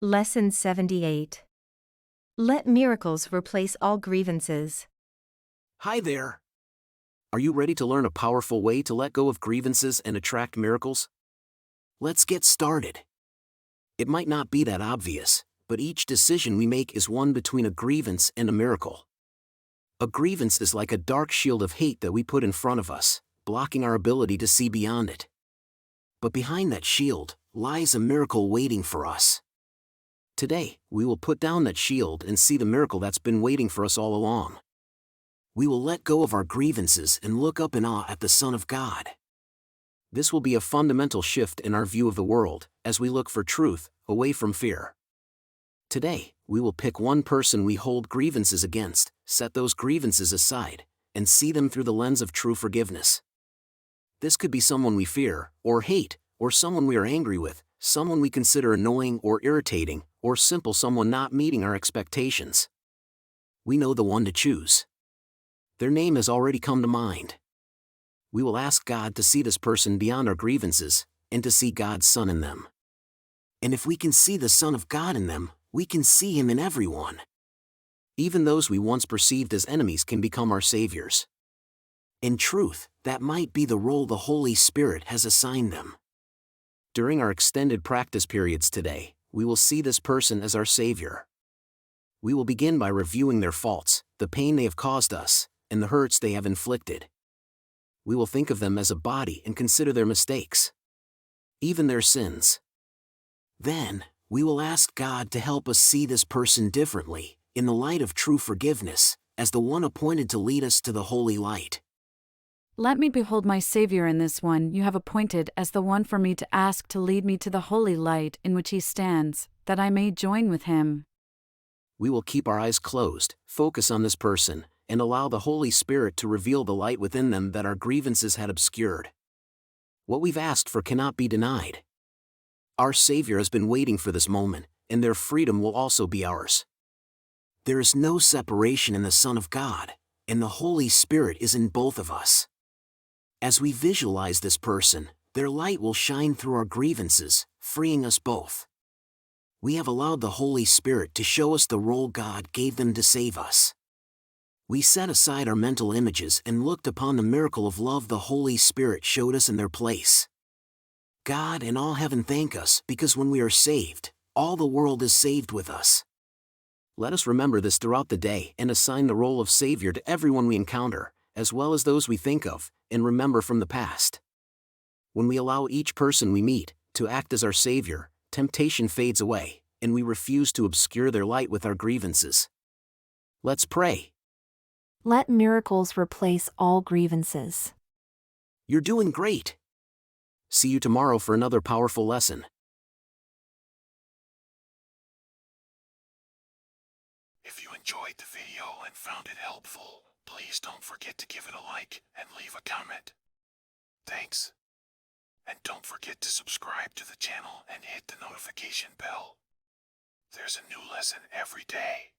Lesson 78. Let miracles replace all grievances. Hi there! Are you ready to learn a powerful way to let go of grievances and attract miracles? Let's get started. It might not be that obvious, but each decision we make is one between a grievance and a miracle. A grievance is like a dark shield of hate that we put in front of us, blocking our ability to see beyond it. But behind that shield lies a miracle waiting for us. Today, we will put down that shield and see the miracle that's been waiting for us all along. We will let go of our grievances and look up in awe at the Son of God. This will be a fundamental shift in our view of the world, as we look for truth, away from fear. Today, we will pick one person we hold grievances against, set those grievances aside, and see them through the lens of true forgiveness. This could be someone we fear, or hate, or someone we are angry with, someone we consider annoying or irritating, or simple someone not meeting our expectations. We know the one to choose. Their name has already come to mind. We will ask God to see this person beyond our grievances, and to see God's Son in them. And if we can see the Son of God in them, we can see Him in everyone. Even those we once perceived as enemies can become our saviors. In truth, that might be the role the Holy Spirit has assigned them. During our extended practice periods today, we will see this person as our Savior. We will begin by reviewing their faults, the pain they have caused us, and the hurts they have inflicted. We will think of them as a body and consider their mistakes, even their sins. Then, we will ask God to help us see this person differently, in the light of true forgiveness, as the one appointed to lead us to the holy light. Let me behold my Savior in this one you have appointed as the one for me to ask to lead me to the holy light in which he stands, that I may join with him. We will keep our eyes closed, focus on this person, and allow the Holy Spirit to reveal the light within them that our grievances had obscured. What we've asked for cannot be denied. Our Savior has been waiting for this moment, and their freedom will also be ours. There is no separation in the Son of God, and the Holy Spirit is in both of us. As we visualize this person, their light will shine through our grievances, freeing us both. We have allowed the Holy Spirit to show us the role God gave them to save us. We set aside our mental images and looked upon the miracle of love the Holy Spirit showed us in their place. God and all heaven thank us because when we are saved, all the world is saved with us. Let us remember this throughout the day and assign the role of Savior to everyone we encounter, as well as those we think of, and remember from the past. When we allow each person we meet to act as our Savior, temptation fades away, and we refuse to obscure their light with our grievances. Let's pray. Let miracles replace all grievances. You're doing great. See you tomorrow for another powerful lesson. If you enjoyed the video and found it helpful, please don't forget to give it a like and leave a comment. Thanks. And don't forget to subscribe to the channel and hit the notification bell. There's a new lesson every day.